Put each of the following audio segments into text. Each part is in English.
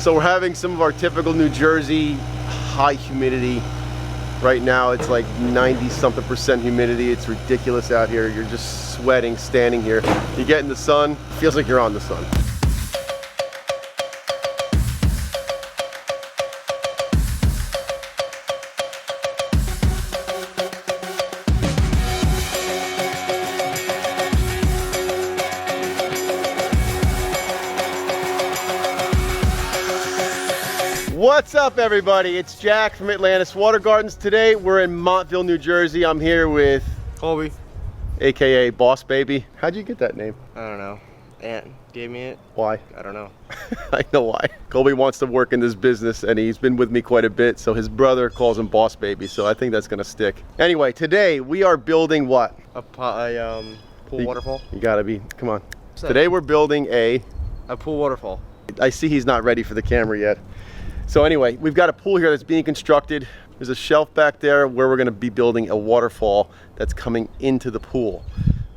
So we're having some of our typical New Jersey high humidity. Right now it's like 90-something% humidity. It's ridiculous out here. You're just sweating standing here. You get in the sun, feels like you're on the sun. What's up, everybody? It's Jack from Atlantis Water Gardens. Today we're in Montville, New Jersey. I'm here with Colby, aka Boss Baby. How'd you get that name? I don't know. Aunt gave me it. Why? I don't know. I know why. Colby wants to work in this business and he's been with me quite a bit, so his brother calls him Boss Baby, so I think that's gonna stick. Anyway, today we are building what? A pool waterfall. You gotta be, come on. Today we're building a pool waterfall. I see he's not ready for the camera yet. So anyway, we've got a pool here that's being constructed. There's a shelf back there where we're gonna be building a waterfall that's coming into the pool.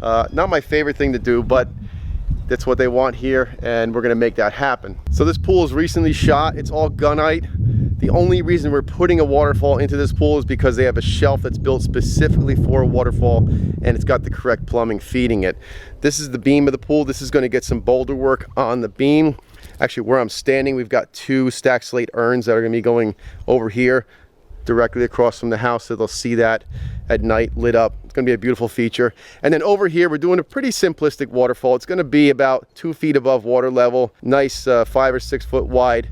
Not my favorite thing to do, but that's what they want here, and we're gonna make that happen. So this pool is recently shot. It's all gunnite. The only reason we're putting a waterfall into this pool is because they have a shelf that's built specifically for a waterfall, and it's got the correct plumbing feeding it. This is the beam of the pool. This is gonna get some boulder work on the beam. Actually, where I'm standing, we've got 2 stacked slate urns that are gonna be going over here directly across from the house, so they'll see that at night lit up. It's gonna be a beautiful feature. And then over here, we're doing a pretty simplistic waterfall. It's gonna be about 2 feet above water level, nice 5 or 6 foot wide,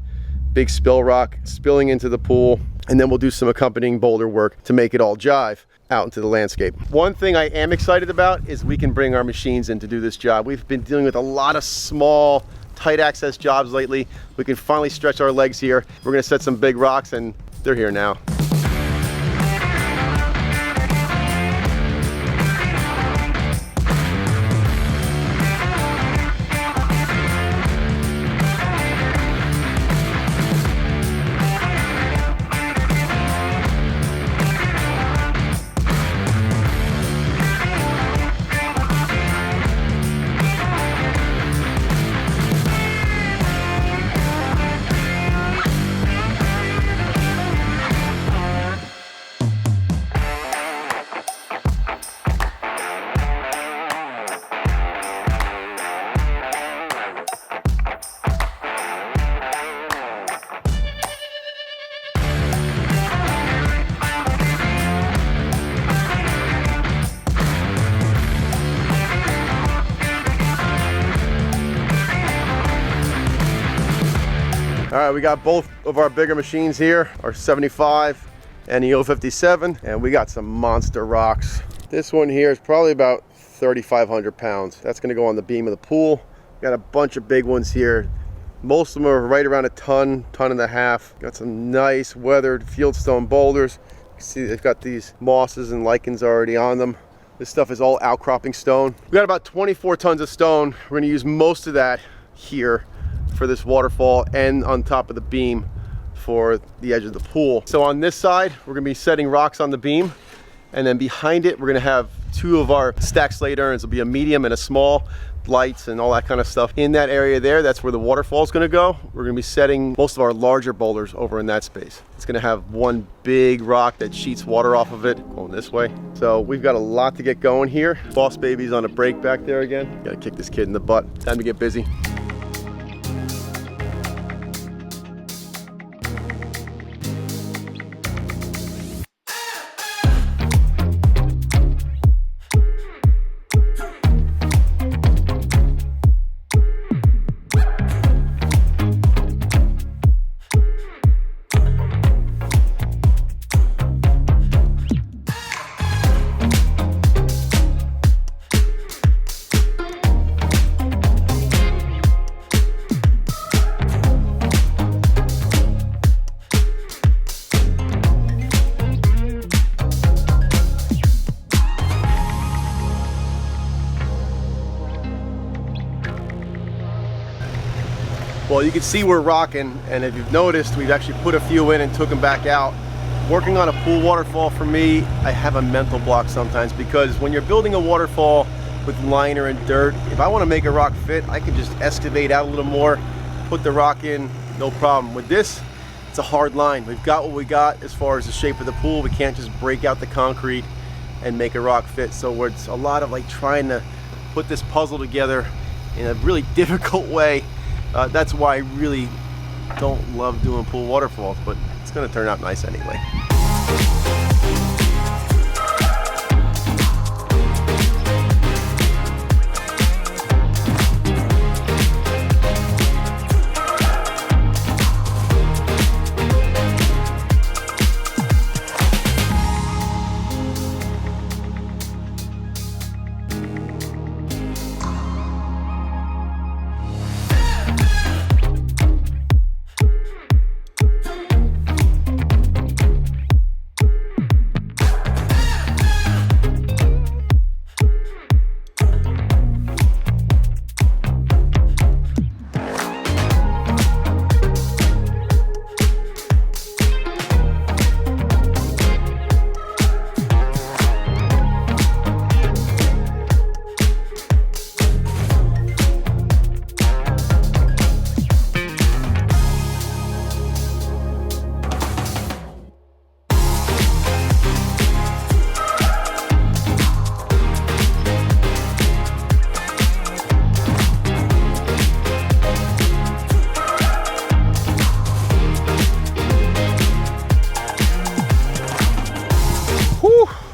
big spill rock spilling into the pool. And then we'll do some accompanying boulder work to make it all jive out into the landscape. One thing I am excited about is we can bring our machines in to do this job. We've been dealing with a lot of small, tight access jobs lately. We can finally stretch our legs here. We're gonna set some big rocks and they're here now. All right, we got both of our bigger machines here, our 75 and the 057, and we got some monster rocks. This one here is probably about 3,500 pounds. That's gonna go on the beam of the pool. We got a bunch of big ones here. Most of them are right around a ton and a half. Got some nice weathered fieldstone boulders. You can see they've got these mosses and lichens already on them. This stuff is all outcropping stone. We got about 24 tons of stone. We're gonna use most of that here for this waterfall and on top of the beam for the edge of the pool. So on this side, we're gonna be setting rocks on the beam, and then behind it, we're gonna have 2 of our stacked slate urns. It'll be a medium and a small, lights and all that kind of stuff. In that area there, that's where the waterfall is gonna go. We're gonna be setting most of our larger boulders over in that space. It's gonna have one big rock that sheets water off of it, going this way. So we've got a lot to get going here. Boss Baby's on a break back there again. Gotta kick this kid in the butt. Time to get busy. Well, you can see we're rocking, and if you've noticed, we've actually put a few in and took them back out. Working on a pool waterfall, for me, I have a mental block sometimes, because when you're building a waterfall with liner and dirt, if I want to make a rock fit, I can just excavate out a little more, put the rock in, no problem. With this, it's a hard line. We've got what we got as far as the shape of the pool. We can't just break out the concrete and make a rock fit. So it's a lot of like trying to put this puzzle together in a really difficult way. That's why I really don't love doing pool waterfalls, but it's gonna turn out nice anyway.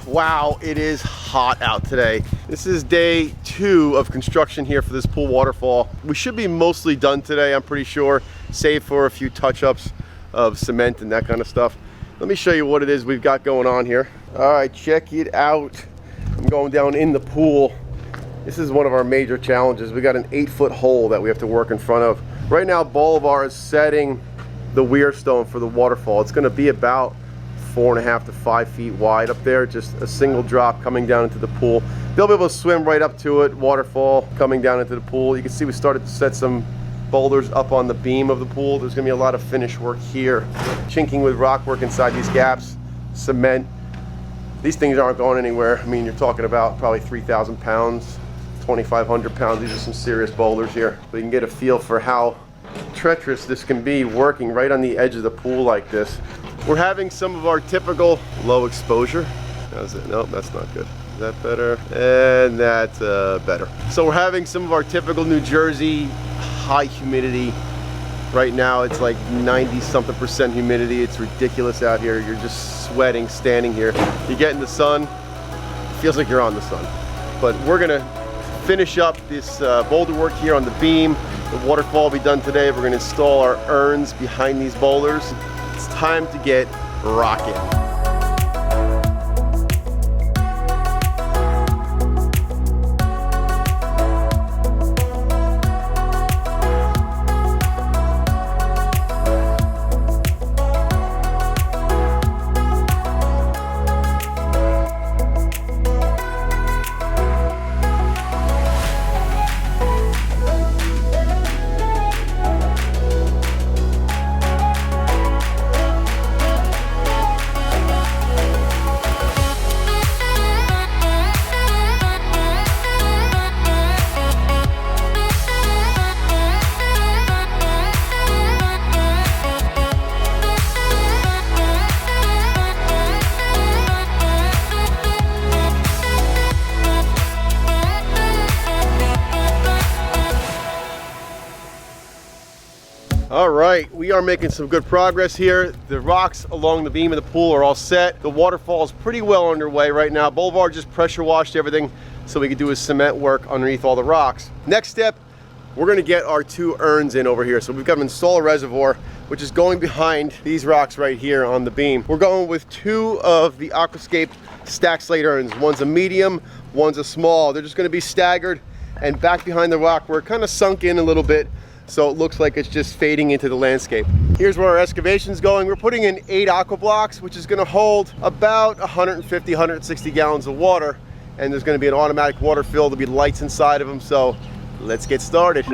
Wow, it is hot out today. This is day 2 of construction here for this pool waterfall. We should be mostly done today, I'm pretty sure, save for a few touch-ups of cement and that kind of stuff. Let me show you what it is we've got going on here. All right, check it out. I'm going down in the pool. This is one of our major challenges. We got an 8-foot hole that we have to work in front of. Right now, Bolivar is setting the weir stone for the waterfall. It's gonna be about 4.5 to 5 feet wide up there, just a single drop coming down into the pool. They'll be able to swim right up to it, waterfall coming down into the pool. You can see we started to set some boulders up on the beam of the pool. There's gonna be a lot of finish work here. Chinking with rock work inside these gaps, cement. These things aren't going anywhere. I mean, you're talking about probably 3,000 pounds, 2,500 pounds. These are some serious boulders here. So you can get a feel for how treacherous this can be working right on the edge of the pool like this. We're having some of our typical low exposure. How's it? Nope, that's not good. Is that better? And that's better. So we're having some of our typical New Jersey high humidity. Right now it's like 90-something% humidity. It's ridiculous out here. You're just sweating standing here. You get in the sun, it feels like you're on the sun. But we're gonna finish up this boulder work here on the beam. The waterfall will be done today. We're gonna install our urns behind these boulders. It's time to get rocking. All right, we are making some good progress here. The rocks along the beam of the pool are all set. The waterfall is pretty well underway right now. Bolivar just pressure washed everything so we could do his cement work underneath all the rocks. Next step, we're gonna get our 2 urns in over here. So we've got to install a reservoir, which is going behind these rocks right here on the beam. We're going with 2 of the Aquascape stacked slate urns. One's a medium, one's a small. They're just gonna be staggered and back behind the rock. We're kind of sunk in a little bit, so it looks like it's just fading into the landscape. Here's where our excavation's going. We're putting in 8 aqua blocks, which is gonna hold about 150, 160 gallons of water. And there's gonna be an automatic water fill. There'll be lights inside of them, so let's get started.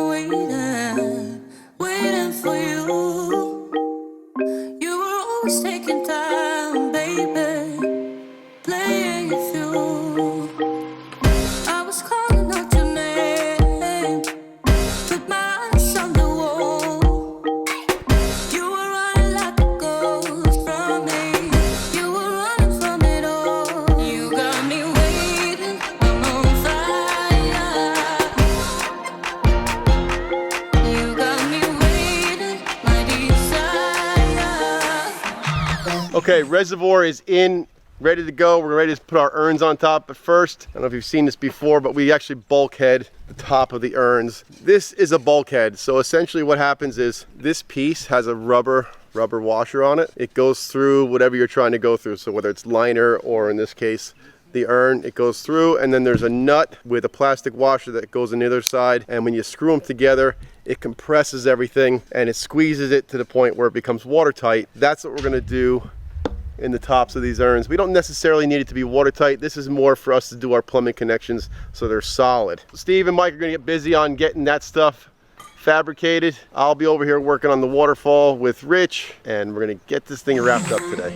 Waiting, waiting Okay, reservoir is in, ready to go. We're ready to put our urns on top. But first, I don't know if you've seen this before, but we actually bulkhead the top of the urns. This is a bulkhead. So essentially what happens is this piece has a rubber washer on it. It goes through whatever you're trying to go through. So whether it's liner or in this case, the urn, it goes through, and then there's a nut with a plastic washer that goes on the other side, and when you screw them together, it compresses everything and it squeezes it to the point where it becomes watertight. That's what we're gonna do in the tops of these urns. We don't necessarily need it to be watertight. This is more for us to do our plumbing connections so they're solid. Steve and Mike are gonna get busy on getting that stuff fabricated. I'll be over here working on the waterfall with Rich, and we're gonna get this thing wrapped up today.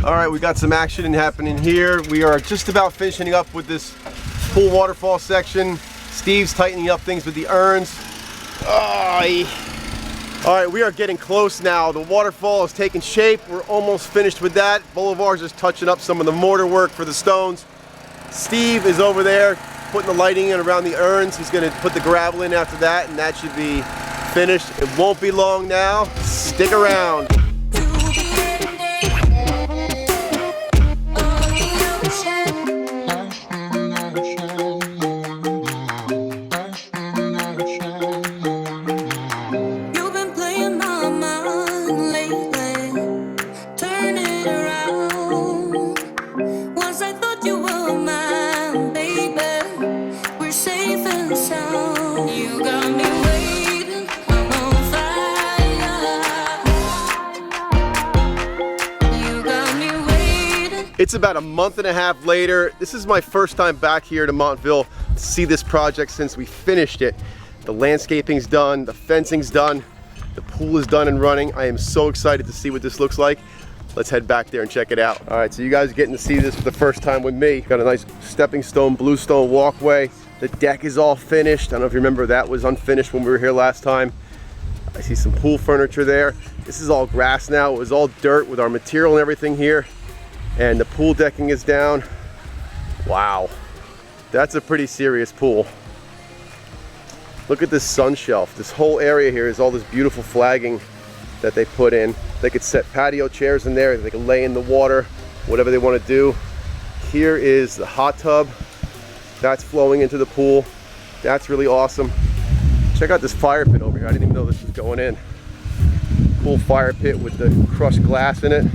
All right, we got some action happening here. We are just about finishing up with this pool waterfall section. Steve's tightening up things with the urns. All right, we are getting close now. The waterfall is taking shape. We're almost finished with that. Boulder's just touching up some of the mortar work for the stones. Steve is over there putting the lighting in around the urns. He's gonna put the gravel in after that, and that should be finished. It won't be long now. Stick around. It's about a month and a half later. This is my first time back here to Montville to see this project since we finished it. The landscaping's done, the fencing's done, the pool is done and running. I am so excited to see what this looks like. Let's head back there and check it out. All right, so you guys are getting to see this for the first time with me. Got a nice stepping stone, bluestone walkway. The deck is all finished. I don't know if you remember, that was unfinished when we were here last time. I see some pool furniture there. This is all grass now. It was all dirt with our material and everything here. And the pool decking is down. Wow, that's a pretty serious pool. Look at this sun shelf. This whole area here is all this beautiful flagging that they put in. They could set patio chairs in there. They could lay in the water, whatever they want to do. Here is the hot tub. That's flowing into the pool. That's really awesome. Check out this fire pit over here. I didn't even know this was going in. Cool fire pit with the crushed glass in it.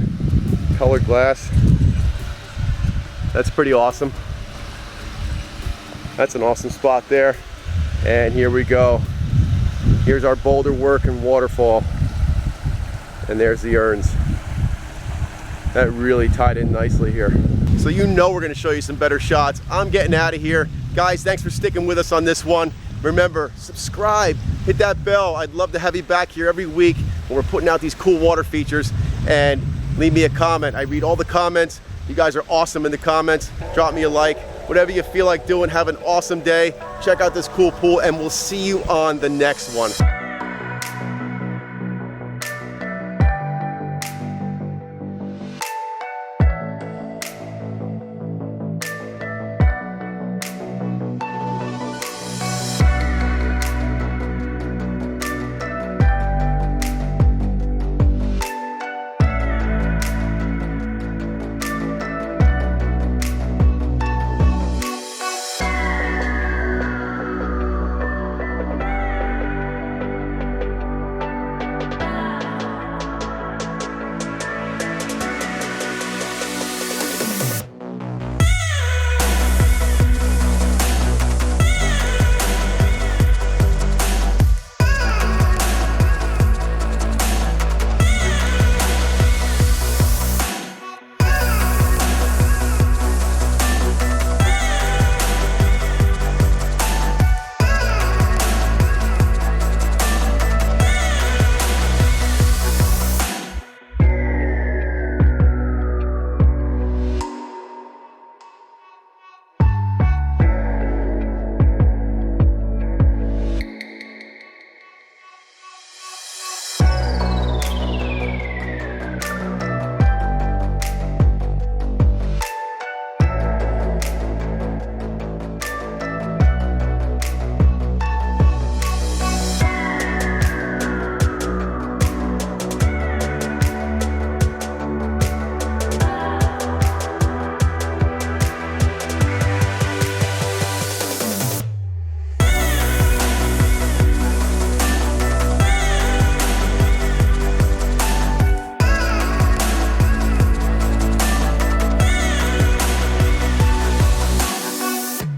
Colored glass. That's pretty awesome. That's an awesome spot there. And here we go. Here's our boulder work and waterfall. And there's the urns. That really tied in nicely here. So you know we're gonna show you some better shots. I'm getting out of here. Guys, thanks for sticking with us on this one. Remember, subscribe, hit that bell. I'd love to have you back here every week when we're putting out these cool water features. And leave me a comment. I read all the comments. You guys are awesome in the comments. Drop me a like. Whatever you feel like doing, have an awesome day. Check out this cool pool, and we'll see you on the next one.